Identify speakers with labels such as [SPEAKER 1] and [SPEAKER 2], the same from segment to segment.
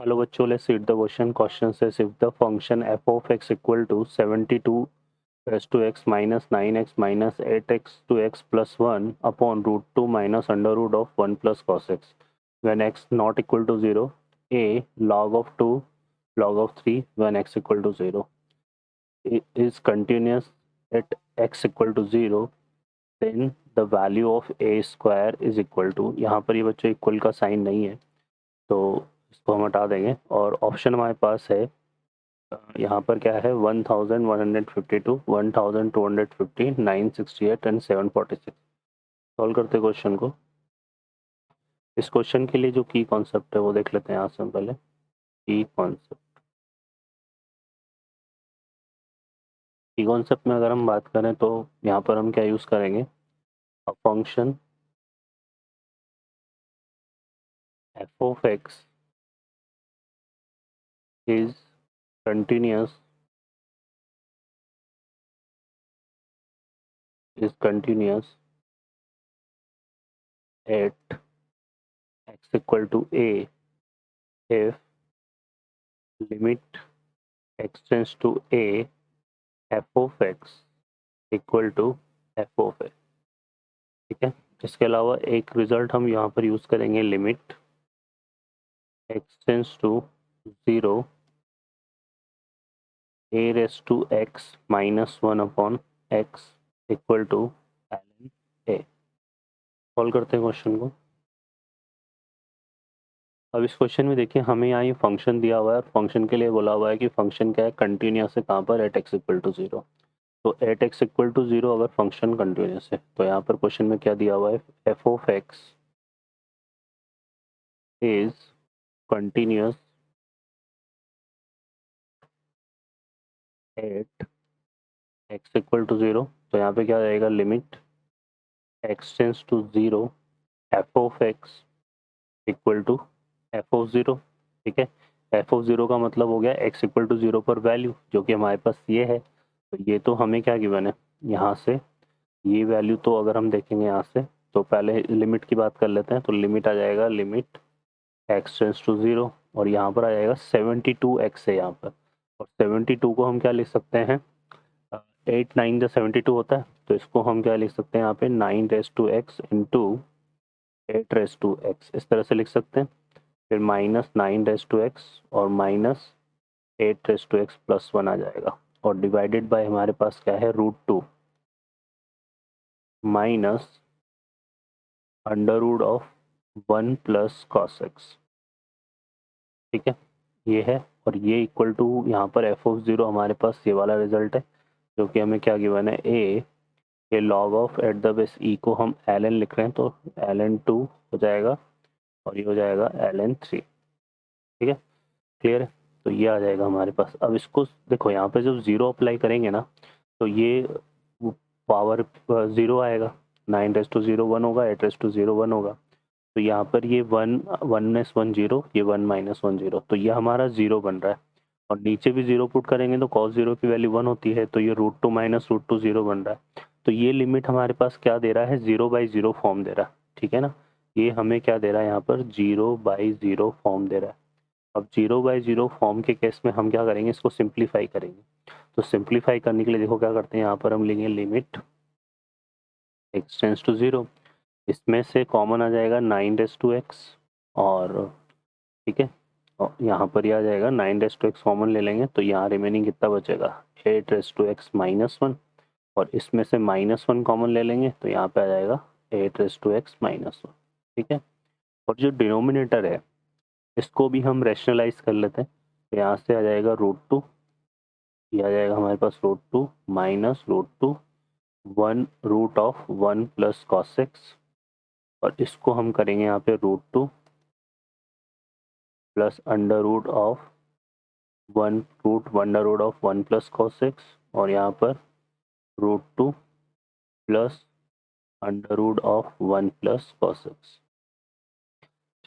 [SPEAKER 1] Hello बच्चों, let's read the question. Question says if the function f of x equal to 72 raised to x minus 9x minus 8x to x plus 1 upon root 2 minus under root of 1 plus cos x, when x not equal to 0, a log of 2 log of 3 when x equal to 0 is continuous at x equal to 0, then the value of a square is equal to, यहाँ पर ये बच्चों equal का sign नहीं है तो इसको हम हटा देंगे और ऑप्शन हमारे पास है यहाँ पर क्या है 1152, 1250, 968 एंड 746। सॉल्व करते क्वेश्चन को। इस क्वेश्चन के लिए जो की कॉन्सेप्ट है वो देख लेते हैं यहाँ से हम पहले। की कॉन्सेप्ट में अगर हम बात करें तो यहाँ पर हम क्या यूज़ करेंगे, function f of x is continuous at x equal to a if limit x tends to a f of x equal to f of a. ठीक है, इसके अलावा एक रिजल्ट हम यहाँ पर यूज़ करेंगे, limit x tends to 0 a raise to x minus 1 upon x equal to ln a. Solve करते हैं क्वेश्चन को। अब इस क्वेश्चन में देखिए हमें यहाँ ये फंक्शन दिया हुआ है, फंक्शन के लिए बोला हुआ है कि फंक्शन क्या है, कंटिन्यूस है कहाँ पर, एट एक्स इक्वल टू 0। तो एट एक्स इक्वल टू 0 अगर फंक्शन कंटिन्यूस है तो यहाँ पर क्वेश्चन में क्या दिया हुआ है, f of x is continuous at x equal to 0। तो यहाँ पे क्या रहेगा, limit x tends to 0 f of x equal to f of 0। ठीक है, एफ ऑफ 0 का मतलब हो गया एक्स इक्वल टू 0 पर वैल्यू, जो कि हमारे पास ये है। तो ये तो हमें क्या गिवन है, यहाँ से ये वैल्यू तो अगर हम देखेंगे यहाँ से तो पहले लिमिट की बात कर लेते हैं। तो लिमिट आ जाएगा लिमिट एक्स टेंस टू 0 और यहाँ पर आ जाएगा 72x है यहाँ पर। और 72 को हम क्या लिख सकते हैं, 8 9 जो 72 होता है, तो इसको हम क्या लिख सकते हैं यहाँ पे 9 raise to x into 8 raise to x, इस तरह से लिख सकते हैं। फिर माइनस 9 रेस टू एक्स और minus 8 raise to x plus 1 आ जाएगा और डिवाइडेड बाय हमारे पास क्या है, root 2 minus under root of 1 plus cos x. ठीक है, ये है और ये इक्वल टू यहाँ पर एफ ऑफ 0 हमारे पास ये वाला रिजल्ट है, जो कि हमें क्या गिवन है, ए ये log of at the base e को हम एल एन लिख रहे हैं तो एल एन 2 हो जाएगा और ये हो जाएगा एल एन 3। ठीक है, क्लियर है। तो ये आ जाएगा हमारे पास। अब इसको देखो यहाँ पे जब 0 अप्लाई करेंगे ना तो ये पावर 0 आएगा, 9 रेस टू 0 1 होगा, 8 रेस टू 0 1 होगा। तो यहाँ पर ये 1 1 0, ये 1 माइनस 1 0, तो ये हमारा 0 बन रहा है। और नीचे भी 0 पुट करेंगे तो cos 0 की वैल्यू 1 होती है, तो ये रूट 2 माइनस रूट 2 0 बन रहा है। तो ये लिमिट हमारे पास क्या दे रहा है, 0/0 फॉर्म दे रहा है। ठीक है ना, ये हमें क्या दे रहा है यहाँ पर, 0/0 फॉर्म दे रहा है। अब 0/0 फॉर्म के केस में हम क्या करेंगे, इसको सिंप्लीफाई करेंगे। तो सिंप्लीफाई करने के लिए देखो क्या करते हैं, यहाँ पर हम लेंगे लिमिट एक्स टेंस टू 0, इसमें से कॉमन आ जाएगा 9 रेस टू एक्स और ठीक है, और यहाँ पर ही आ जाएगा 9 रेस टू एक्स कॉमन ले लेंगे तो यहाँ रिमेनिंग कितना बचेगा, 8 रेस टू एक्स माइनस 1 और इसमें से -1 कॉमन ले लेंगे तो यहाँ पे आ जाएगा 8 रेस टू एक्स माइनस 1। ठीक है, और जो डिनोमिनेटर है इसको भी हम रैशनलाइज कर लेते हैं। तो यहाँ से आ जाएगा रूट 2, ये आ जाएगा हमारे पास root 2 minus root 2 1 root of 1 plus cos x, और इसको हम करेंगे यहाँ पे root 2 plus under root of 1 root under root of 1 plus cos x और यहाँ पर root 2 plus under root of 1 plus cos x.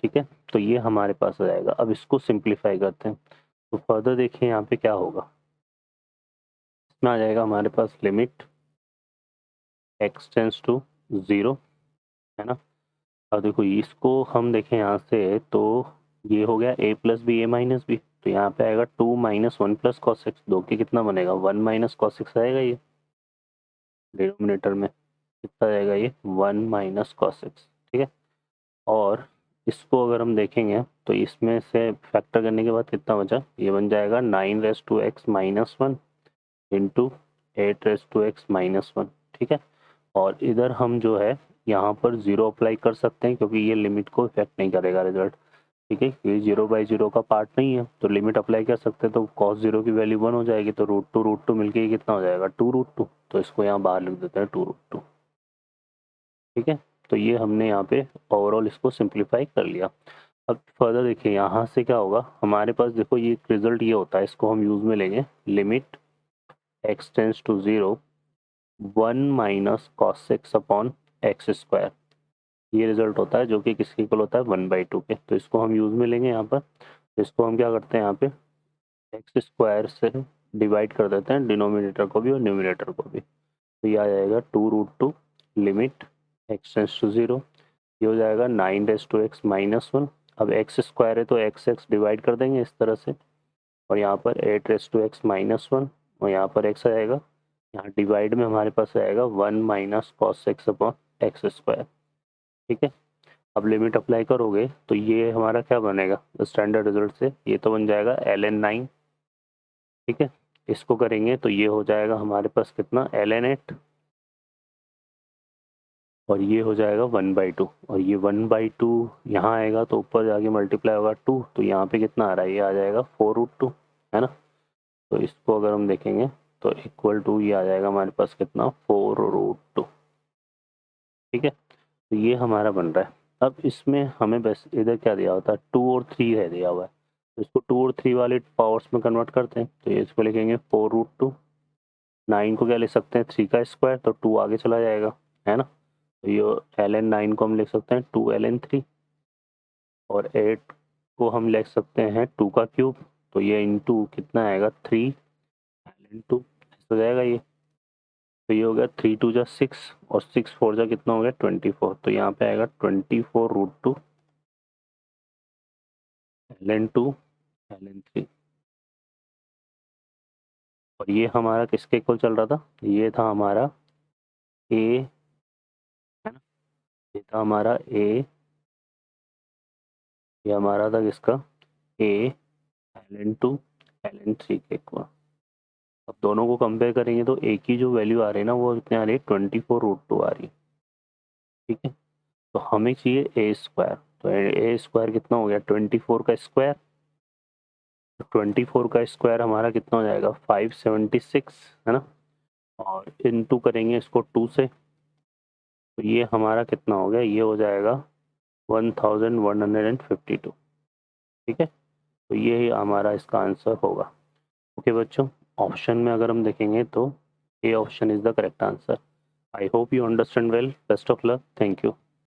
[SPEAKER 1] ठीक है, तो ये हमारे पास आ जाएगा। अब इसको सिंप्लीफाई करते हैं तो फर्दर देखिए यहाँ पे क्या होगा, इसमें आ जाएगा हमारे पास लिमिट एक्स टेंस टू 0, है ना। अब देखो इसको हम देखें यहाँ से तो ये हो गया a plus b a minus b, तो यहाँ पे आएगा 2 माइनस 1 प्लस कॉस एक्स, 2 के कितना बनेगा 1 माइनस कॉस एक्स आएगा, ये डिनोमिनेटर में कितना आएगा ये 1 माइनस कॉस एक्स। ठीक है, और इसको अगर हम देखेंगे तो इसमें से फैक्टर करने के बाद कितना बचा, ये बन जाएगा 9 raise to x minus 1 into 8 raise to x minus 1। ठीक है, और इधर हम जो है यहाँ पर 0 अप्लाई कर सकते हैं क्योंकि ये लिमिट को इफेक्ट नहीं करेगा रिजल्ट। ठीक है, ये 0/0 का पार्ट नहीं है तो लिमिट अप्लाई कर सकते हैं, तो cos 0 की वैल्यू 1 हो जाएगी, तो √2 मिलके ये कितना हो जाएगा 2√2, तो इसको यहाँ बाहर लिख देते हैं 2√2। ठीक है, तो ये हमने यहाँ पे ओवरऑल इसको सिंप्लीफाई कर लिया। अब फर्दर देखिए यहाँ से क्या होगा, हमारे पास देखो ये रिजल्ट ये होता है, इसको हम यूज में लेंगे, limit x tends to 0 1 minus cos x upon x square, ये रिजल्ट होता है जो कि किसके इक्वल होता है 1/2 के। तो इसको हम यूज में लेंगे यहाँ पर, तो इसको हम क्या करते हैं यहाँ पे एक्स स्क्वायर से डिवाइड कर देते हैं डिनोमिनेटर को भी और न्यूमिनेटर को भी, तो ये आ जाएगा 2√2 लिमिट x टेंस टू 0, ये हो जाएगा 9 रेस टू एक्स माइनस 1। अब एक्स स्क्वायर है तो एक्स एक्स डिवाइड कर देंगे इस तरह से, और यहाँ पर 8 रेस टू एक्स माइनस 1 और यहाँ पर x आएगा, यहाँ डिवाइड में हमारे पास आएगा 1 minus cos x upon x square. ठीक है, अब लिमिट अप्लाई करोगे तो ये हमारा क्या बनेगा स्टैंडर्ड रिजल्ट से, ये तो बन जाएगा ln9। ठीक है, इसको करेंगे तो ये हो जाएगा हमारे पास कितना ln8, और ये हो जाएगा 1/2, और ये 1/2 यहाँ आएगा तो ऊपर जाके मल्टीप्लाई होगा 2, तो यहाँ पे कितना आ रहा है, ये आ जाएगा 4√2, है ना। तो इसको अगर हम देखेंगे तो इक्वल टू ये आ जाएगा हमारे पास कितना 4√2। ठीक है, तो ये हमारा बन रहा है। अब इसमें हमें बस इधर क्या दिया होता है 2 और 3 है दिया हुआ है, तो इसको 2 और 3 वाले पावर्स में कन्वर्ट करते हैं, तो ये इसको लिखेंगे 4√2, 9 को क्या ले सकते हैं 3 का स्क्वायर, तो 2 आगे चला जाएगा, है ना। तो ये ln9 को हम लिख सकते हैं 2ln3, और 8 को हम लिख सकते हैं 2 का क्यूब, तो ये इंटू कितना आएगा 3ln2, हो जाएगा ये, तो ये हो गया 3 2 जा 6 और 6 4 जा कितना हो गया 24, तो यहाँ पे आएगा 24√2 ln2 ln3। और ये हमारा किसके इक्वल चल रहा था, ये था हमारा a, है ना, ये था हमारा a, ये हमारा था किसका a ln2 ln3 के इक्वल। अब दोनों को कंपेयर करेंगे तो a की जो वैल्यू आ रही है ना वो कितने आ रही है 24√2 आ रही है। ठीक है, तो हमें चाहिए a स्क्वायर, तो a स्क्वायर कितना हो गया 24 का स्क्वायर, 24 का स्क्वायर हमारा कितना हो जाएगा 576, है ना, और इनटू करेंगे इसको 2 से, तो ये हमारा कितना हो गया, ये हो जाएगा 1152। ठीक है, तो ये ही हमारा इसका आंसर होगा। ओके बच्चों, ऑप्शन में अगर हम देखेंगे तो A option is the correct answer. I hope you understand well, best of luck, thank you.